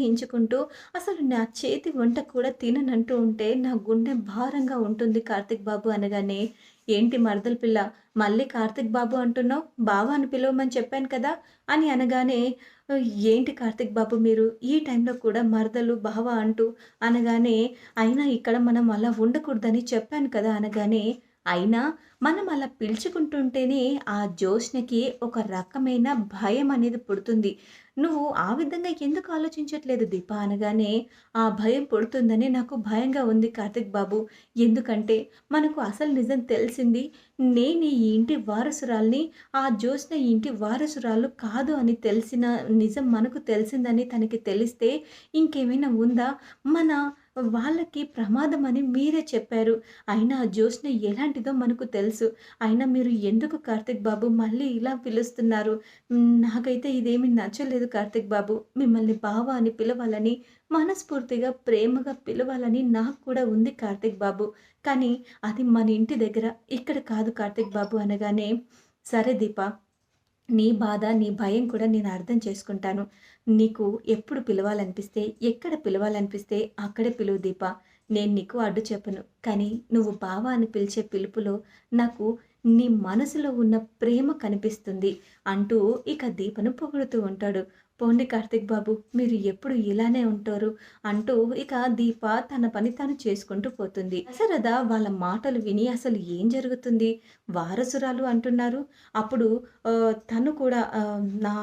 ఎంచుకుంటూ అసలు నా చేతి వంట కూడా తిననంటూ ఉంటే నా గుండె భారంగా ఉంటుంది కార్తీక్ బాబు అనగానే, "ఏంటి మరదల పిల్ల మళ్ళీ కార్తీక్ బాబు అంటున్నావు? బావ అని పిలవమని చెప్పాను కదా!" అని అనగానే, ఏంటి కార్తీక్ బాబు మీరు ఈ టైంలో కూడా మరదలు, బావ అంటూ అనగానే, "అయినా ఇక్కడ మనం అలా ఉండకూడదని చెప్పాను కదా!" అనగానే, అయినా మనం అలా పిలుచుకుంటుంటేనే ఆ జోష్‌నకి ఒక రకమైన భయం అనేది పుడుతుంది. "నువ్వు ఆ విధంగా ఎందుకు ఆలోచించట్లేదు దీప" అనగానే, "ఆ భయం పుడుతుందని నాకు భయంగా ఉంది కార్తీక్ బాబు. ఎందుకంటే మనకు అసలు నిజం తెలిసింది. నేను ఈ ఇంటి వారసురాలిని. ఆ జ్యోత్స్న ఈ ఇంటి వారసురాలు కాదు అని తెలిసిన నిజం మనకు తెలిసిందని తనకి తెలిస్తే ఇంకేమైనా ఉందా? మన వాళ్ళకి ప్రమాదం అని మీరే చెప్పారు. అయినా ఆ జ్యోత్స్న ఎలాంటిదో మనకు తెలుసు. అయినా మీరు ఎందుకు కార్తీక్ బాబు మళ్ళీ ఇలా పిలుస్తున్నారు? నాకైతే ఇదేమీ నచ్చలేదు కార్తీక్ బాబు. మిమ్మల్ని బావ అని పిలవాలని, మనస్ఫూర్తిగా ప్రేమగా పిలవాలని నాకు కూడా ఉంది కార్తీక్ బాబు. కానీ అది మన ఇంటి దగ్గర, ఇక్కడ కాదు కార్తీక్ బాబు" అనగానే, "సరే దీప, నీ బాధ, నీ భయం కూడా నేను అర్థం చేసుకుంటాను. నీకు ఎప్పుడు పిలవాలనిపిస్తే, ఎక్కడ పిలవాలనిపిస్తే అక్కడే పిలువు దీప. నేను నీకు అడ్డు చెప్పను. కానీ నువ్వు బావ అని పిలిచే పిలుపులో నాకు నీ మనసులో ఉన్న ప్రేమ కనిపిస్తుంది" అంటూ ఇక దీపను పొగుడుతూ ఉంటాడు. "పోండి కార్తీక్ బాబు, మీరు ఎప్పుడు ఇలానే ఉంటారు" అంటూ ఇక దీప తన పని తాను చేసుకుంటూ పోతుంది. దశరథ వాళ్ళ మాటలు విని అసలు ఏం జరుగుతుంది? వారసురాలు అంటున్నారు. అప్పుడు తను కూడా నా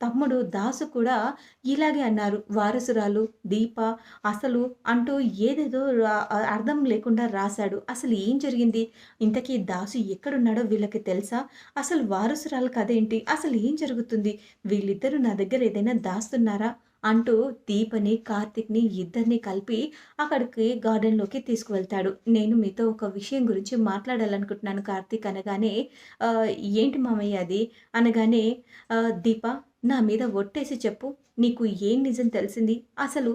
తమ్ముడు దాసు కూడా ఇలాగే అన్నారు. వారసురాలు, దీప అసలు అంటూ ఏదేదో అర్థం లేకుండా రాసాడు. అసలు ఏం జరిగింది? ఇంతకీ దాసు ఎక్కడున్నాడో వీళ్ళకి తెలుసా? అసలు వారసురాలు కథేంటి? అసలు ఏం జరుగుతుంది? వీళ్ళిద్దరూ నా దగ్గర ఏదైనా దాస్తున్నారా? అంటూ దీపని, కార్తీక్‌ని ఇద్దరిని కలిపి అక్కడికి గార్డెన్‌లోకి తీసుకువెళ్తాడు. "నేను మీతో ఒక విషయం గురించి మాట్లాడాలనుకుంటున్నాను కార్తీక్" అనగానే, "ఏంటి మామయ్య అది?" అనగానే, "దీప, నా మీద ఒట్టేసి చెప్పు. నీకు ఏం నిజం తెలిసింది? అసలు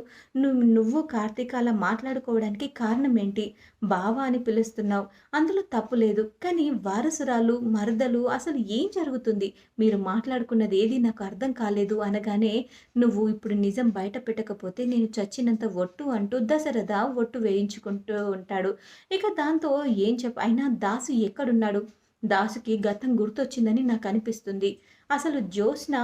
నువ్వు కార్తీక్ అలా మాట్లాడుకోవడానికి కారణం ఏంటి? బావ అని పిలుస్తున్నావు. అందులో తప్పు లేదు. కానీ వారసురాలు, మరదలు అసలు ఏం జరుగుతుంది? మీరు మాట్లాడుకున్నది ఏది నాకు అర్థం కాలేదు" అనగానే, "నువ్వు ఇప్పుడు నిజం బయట పెట్టకపోతే నేను చచ్చినంత ఒట్టు" అంటూ దశరథ ఒట్టు వేయించుకుంటూ ఉంటాడు. ఇక దాంతో అయినా దాసు ఎక్కడున్నాడు? దాసుకి గతం గుర్తొచ్చిందని నాకనిపిస్తుంది. అసలు జ్యోత్స్న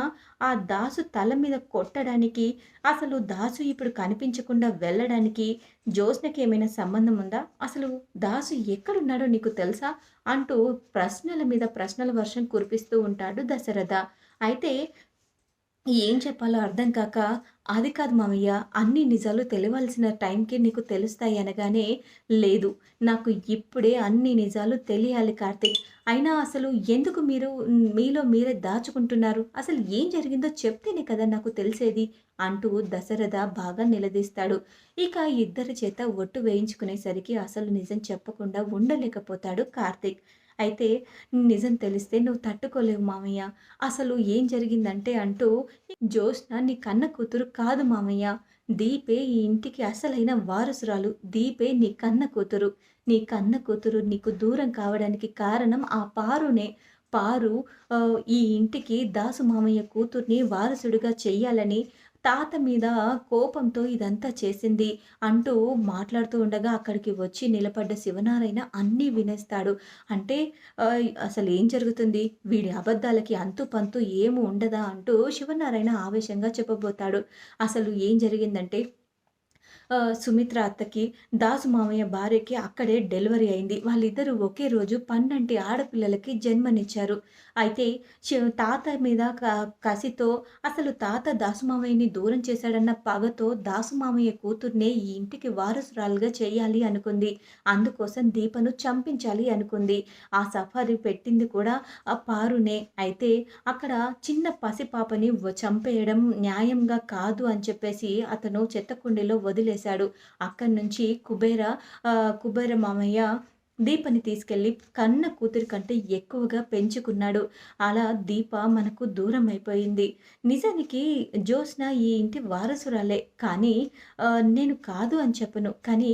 ఆ దాసు తల మీద కొట్టడానికి, అసలు దాసు ఇప్పుడు కనిపించకుండా వెళ్ళడానికి జ్యోత్స్నకి ఏమైనా సంబంధం ఉందా? అసలు దాసు ఎక్కడున్నాడో నీకు తెలుసా? అంటూ ప్రశ్నల మీద ప్రశ్నల వర్షం కురిపిస్తూ ఉంటాడు దశరథ. అయితే ఏం చెప్పాలో అర్థం కాక, "అది కాదు మామయ్య, అన్ని నిజాలు తెలియాల్సిన టైంకి నీకు తెలుస్తాయి" అనగానే, "లేదు, నాకు ఇప్పుడే అన్ని నిజాలు తెలియాలి కార్తీక్. అయినా అసలు ఎందుకు మీరు మీలో మీరే దాచుకుంటున్నారు? అసలు ఏం జరిగిందో చెప్తేనే కదా నాకు తెలిసేది" అంటూ దశరథ బాగా నిలదీస్తాడు. ఇక ఇద్దరి చేత ఒట్టు వేయించుకునేసరికి అసలు నిజం చెప్పకుండా ఉండలేకపోతాడు కార్తీక్. అయితే, "నిజం తెలిస్తే నువ్వు తట్టుకోలేవు మామయ్య. అసలు ఏం జరిగిందంటే" అంటూ, "జ్యోత్స్న నీ కన్న కూతురు కాదు మామయ్య. దీపే ఈ ఇంటికి అసలైన వారసురాలు. దీపే నీ కన్న కూతురు. నీ కన్న కూతురు నీకు దూరం కావడానికి కారణం ఆ పారునే. పారు ఈ ఇంటికి దాసు మామయ్య కూతుర్ని వారసుడిగా చెయ్యాలని తాత మీద కోపంతో ఇదంతా చేసింది" అంటూ మాట్లాడుతూ ఉండగా అక్కడికి వచ్చి నిలబడ్డ శివనారాయణ అన్నీ వినేస్తాడు. అంటే అసలేం జరుగుతుంది? వీడి అబద్ధాలకి అంతు పంతు ఏమి ఉండదా? అంటూ శివనారాయణ ఆవేశంగా చెప్పబోతాడు. అసలు ఏం జరిగిందంటే, సుమిత్ర అత్తకి, దాసు మామయ్య భార్యకి అక్కడే డెలివరీ అయింది. వాళ్ళిద్దరూ ఒకే రోజు 12 ఆడపిల్లలకి జన్మనిచ్చారు. అయితే తాత మీద కసితో, అసలు తాత దాసు మామయ్యని దూరం చేశాడన్న పగతో దాసు మామయ్య కూతుర్నే ఈ ఇంటికి వారసురాలుగా చేయాలి అనుకుంది. అందుకోసం దీపను చంపించాలి అనుకుంది. ఆ సఫారీ పెట్టింది కూడా ఆ పారునే. అయితే అక్కడ చిన్న పసిపాపని చంపేయడం న్యాయంగా కాదు అని చెప్పేసి అతను చెత్త కుండీలో వదిలేశాడు. అక్కడి నుంచి కుబేర మామయ్య దీపని తీసుకెళ్ళి కన్న కూతురి కంటే ఎక్కువగా పెంచుకున్నాడు. అలా దీప మనకు దూరం అయిపోయింది. నిజానికి జ్యోత్స్న ఈ ఇంటి వారసురాలే. కానీ నేను కాదు అని చెప్పను. కానీ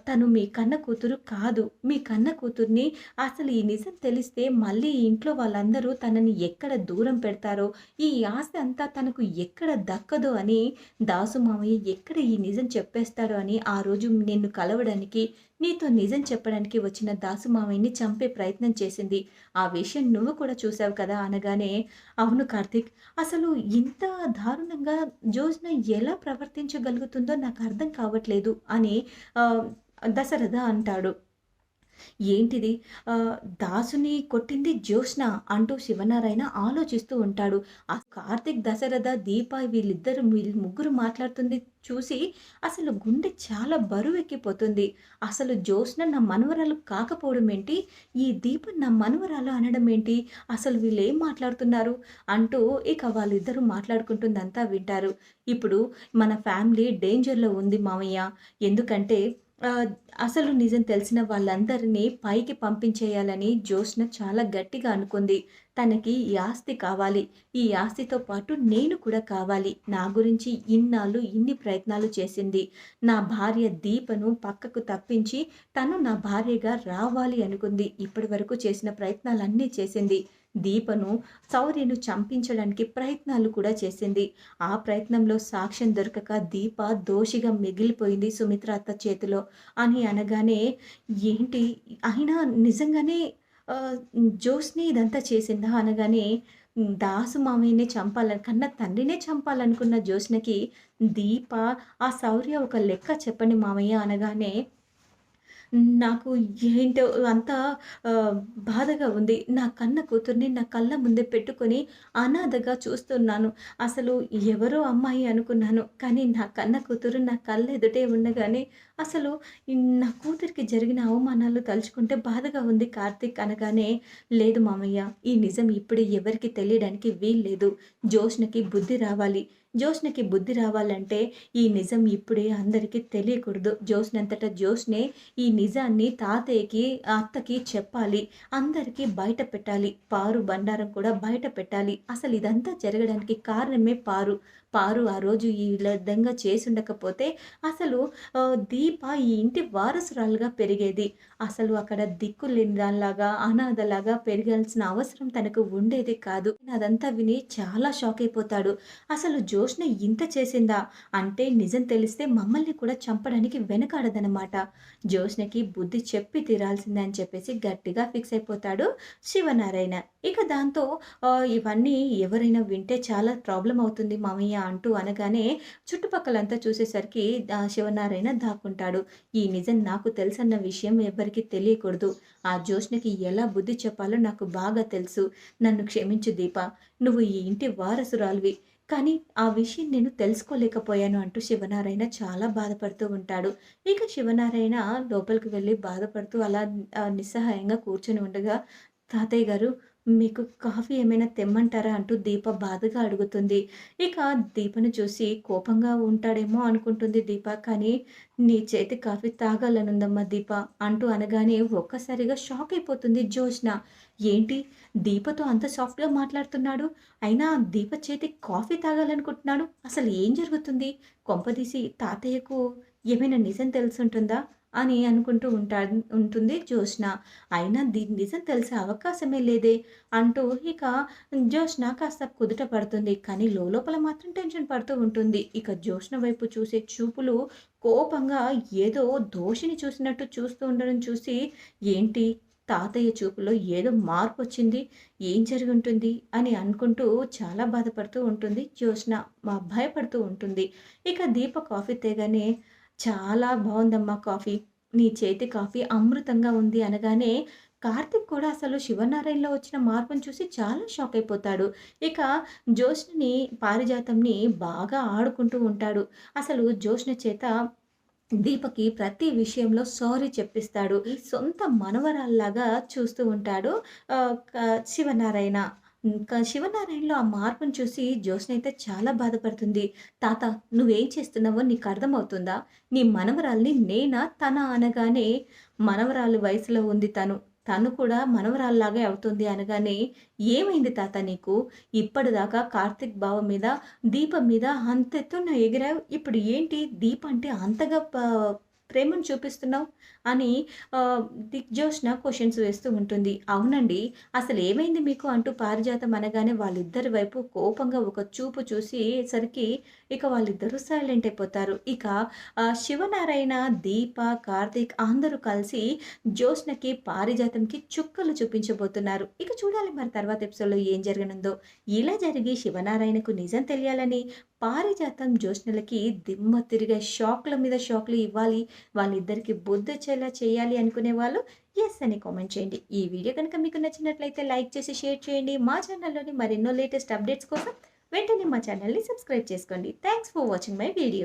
తను మీ కన్న కూతురు కాదు. మీ కన్న కూతుర్ని అసలు ఈ నిజం తెలిస్తే మళ్ళీ ఈ ఇంట్లో వాళ్ళందరూ తనని ఎక్కడ దూరం పెడతారో, ఈ ఆస్తి అంతా తనకు ఎక్కడ దక్కదో అని దాసు మామయ్య ఎక్కడ ఈ నిజం చెప్పేస్తాడో అని ఆ రోజు నిన్ను కలవడానికి నీతో నిజం చెప్పడానికి వచ్చిన దాసు మామయ్యని చంపే ప్రయత్నం చేసింది. ఆ విషయం నువ్వు కూడా చూసావు కదా అనగానే, అవును కార్తీక్. అసలు ఇంత దారుణంగా జ్యోత్స్న ఎలా ప్రవర్తించగలుగుతుందో నాకు అర్థం కావట్లేదు అని ఆహ్, దశరథ అంటాడు. ఏంటిది దాసుని కొట్టింది జ్యోత్స్న అంటూ శివనారాయణ ఆలోచిస్తూ ఉంటాడు. ఆ కార్తీక్, దశరథ, దీప వీళ్ళు ముగ్గురు మాట్లాడుతుంది చూసి అసలు గుండె చాలా బరువెక్కిపోతుంది. అసలు జ్యోత్స్న నా మనవరాలు కాకపోవడం ఏంటి? ఈ దీప నా మనవరాలు అనడం ఏంటి? అసలు వీళ్ళేం మాట్లాడుతున్నారు? అంటూ ఇక వాళ్ళిద్దరూ మాట్లాడుకుంటుందంతా వింటారు. ఇప్పుడు మన ఫ్యామిలీ డేంజర్‌లో ఉంది మావయ్య. ఎందుకంటే ఆహ్, అసలు నిజం తెలిసిన వాళ్ళందరినీ పైకి పంపించేయాలని జ్యోత్స్న చాలా గట్టిగా అనుకుంది. తనకి ఈ ఆస్తి కావాలి. ఈ ఆస్తితో పాటు నేను కూడా కావాలి. నా గురించి ఇన్నాళ్ళు ఇన్ని ప్రయత్నాలు చేసింది. నా భార్య దీపను పక్కకు తప్పించి తను నా భార్యగా రావాలి అనుకుంది. ఇప్పటివరకు చేసిన ప్రయత్నాలన్నీ చేసింది. దీపను, శౌర్యను చంపించడానికి ప్రయత్నాలు కూడా చేసింది. ఆ ప్రయత్నంలో సాక్ష్యం దొరకక దీప దోషిగా మిగిలిపోయింది సుమిత్ర అత్త చేతిలో అని అనగానే, ఏంటి అయినా నిజంగానే ఆహ్, జ్యోత్స్నే ఇదంతా చేసిందా అనగానే, దాసు మామయ్యనే కన్న తండ్రినే చంపాలనుకున్న జ్యోత్స్నకి దీప, ఆ శౌర్య ఒక లెక్క చెప్పండి మామయ్య అనగానే నాకు ఏంటో అంతా ఆహ్, బాధగా ఉంది. నా కన్న కూతుర్ని నా కళ్ళ ముందే పెట్టుకొని అనాథగా చూస్తున్నాను. అసలు ఎవరో అమ్మాయి అనుకున్నాను. కానీ నా కన్న కూతురు నా కళ్ళెదుటే ఉండగానే అసలు నా కూతురికి జరిగిన అవమానాలు తలుచుకుంటే బాధగా ఉంది కార్తీక్ అనగానే, లేదు మామయ్య, ఈ నిజం ఇప్పుడే ఎవరికీ తెలియడానికి వీల్లేదు. జ్యోత్స్నకి బుద్ధి రావాలి. జ్యోత్స్నకి బుద్ధి రావాలంటే ఈ నిజం ఇప్పుడే అందరికీ తెలియకూడదు. జ్యోత్స్నంతట జ్యోత్స్నే ఈ నిజాన్ని తాతయ్యకి, అత్తకి చెప్పాలి. అందరికీ బయట పెట్టాలి. పారు బండారం కూడా బయట పెట్టాలి. అసలు ఇదంతా జరగడానికి కారణమే పారు. పారు ఆ రోజు ఈ విధంగా చేసుండకపోతే అసలు దీప ఈ ఇంటి వారసురాలుగా పెరిగేది. అసలు అక్కడ దిక్కులేని దానిలాగా, అనాథలాగా పెరగాల్సిన అవసరం తనకు ఉండేది కాదు. అదంతా విని చాలా షాక్ అయిపోతాడు. అసలు జ్యోత్స్న ఇంత చేసిందా? అంటే నిజం తెలిస్తే మమ్మల్ని కూడా చంపడానికి వెనకాడదనమాట. జ్యోత్స్నకి బుద్ధి చెప్పి తీరాల్సిందే అని చెప్పేసి గట్టిగా ఫిక్స్ అయిపోతాడు శివనారాయణ. ఇక దాంతో ఇవన్నీ ఎవరైనా వింటే చాలా ప్రాబ్లమ్ అవుతుంది మామయ్య అంటూ అనగానే చుట్టుపక్కలంతా చూసేసరికి శివనారాయణ దాక్కుంటాడు. ఈ నిజం నాకు తెలుసన్న విషయం ఎవ్వరికీ తెలియకూడదు. ఆ జ్యోత్స్నకి ఎలా బుద్ధి చెప్పాలో నాకు బాగా తెలుసు. నన్ను క్షమించు దీప. నువ్వు ఈ ఇంటి వారసురాలివి. కానీ ఆ విషయం నేను తెలుసుకోలేకపోయాను అంటూ శివనారాయణ చాలా బాధపడుతూ ఉంటాడు. ఇక శివనారాయణ లోపలికి వెళ్ళి బాధపడుతూ అలా నిస్సహాయంగా కూర్చొని ఉండగా, తాతయ్య గారు మీకు కాఫీ ఏమైనా తెమ్మంటారా? అంటూ దీప బాధగా అడుగుతుంది. ఇక దీపను చూసి కోపంగా ఉంటాడేమో అనుకుంటుంది దీప. కానీ నీ చేతి కాఫీ తాగాలనుందమ్మా దీప అంటూ అనగానే ఒక్కసారిగా షాక్ అయిపోతుంది జ్యోత్స్న. ఏంటి దీపతో అంత సాఫ్ట్‌గా మాట్లాడుతున్నాడు. అయినా దీప చేతి కాఫీ తాగాలనుకుంటున్నాడు. అసలు ఏం జరుగుతుంది? కొంపదీసి తాతయ్యకు ఏమైనా నిజం తెలిసుంటుందా? అని అనుకుంటూ ఉంటుంది జ్యోత్స్న. అయినా నిజం తెలిసే అవకాశమే లేదే అంటూ ఇక జ్యోత్స్న కాస్త కుదుట పడుతుంది. కానీ లోలోపల మాత్రం టెన్షన్ పడుతూ ఉంటుంది. ఇక జ్యోత్స్న వైపు చూసే చూపులు కోపంగా ఏదో దోషిని చూసినట్టు చూస్తూ ఉండడం చూసి, ఏంటి తాతయ్య చూపులో ఏదో మార్పొచ్చింది. ఏం జరిగుంటుంది అని అనుకుంటూ చాలా బాధపడుతూ ఉంటుంది జ్యోత్స్న. భయపడుతూ ఉంటుంది. ఇక దీప కాఫీ తేగానే, చాలా బావుందమ్మా కాఫీ. నీ చేతి కాఫీ అమృతంగా ఉంది అనగానే, కార్తీక్ కూడా అసలు శివనారాయణలో వచ్చిన మార్పును చూసి చాలా షాక్ అయిపోతాడు. ఇక జ్యోత్స్నని, పారిజాతంని బాగా ఆడుకుంటూ ఉంటాడు. అసలు జ్యోత్స్న చేత దీపకి ప్రతి విషయంలో సారీ చెప్పిస్తాడు. ఈ సొంత మనవరాల్లాగా చూస్తూ ఉంటాడు శివనారాయణ. ఇంకా శివనారాయణలో ఆ మార్పును చూసి జ్యోత్స్న అయితే చాలా బాధపడుతుంది. "తాత నువ్వేం చేస్తున్నావో నీకర్థమవుతుందా? నీ మనవరాల్ని నేనా? తనా?" అనగానే మనవరాలు వయసులో ఉంది తను. తను కూడా మనవరాల్లాగే అవుతుంది అనగానే, "ఏమైంది తాత నీకు? ఇప్పటిదాకా కార్తీక్ బావ మీద, దీప మీద అంతెత్తున ఎగిరావు. ఇప్పుడు ఏంటి దీప అంటే అంతగా ప్రేమను చూపిస్తున్నావు?" అని దిగ్జోష్న క్వెషన్స్ వేస్తూ ఉంటుంది. "అవునండి. అసలేమైంది మీకు?" అంటూ పారిజాతం అనగానే వాళ్ళిద్దరి వైపు కోపంగా ఒక చూపు చూసేసరికి ఇక వాళ్ళిద్దరూ సైలెంట్ అయిపోతారు. ఇక శివనారాయణ, దీప, కార్తీక్ అందరూ కలిసి జ్యోత్స్నకి, పారిజాతంకి చుక్కలు చూపించబోతున్నారు. ఇక చూడాలి మరి తర్వాత ఎపిసోడ్‌లో ఏం జరగనుందో. ఇలా జరిగి శివనారాయణకు నిజం తెలియాలని పారిజాతం, జ్యోత్స్నలకి దిమ్మ తిరిగే షాక్‌ల మీద షాక్‌లు ఇవ్వాలి. వాళ్ళిద్దరికీ బుద్ధొచ్చేలా చేయాలి అనుకునే వాళ్ళు యెస్ అని కామెంట్ చేయండి. ఈ వీడియో కనుక మీకు నచ్చినట్లయితే లైక్ చేసి షేర్ చేయండి. మా ఛానల్‌లోని మరెన్నో లేటెస్ట్ అప్డేట్స్ కోసం వెంటనే మా ఛానల్‌ని సబ్స్క్రైబ్ చేసుకోండి. Thanks for watching my video.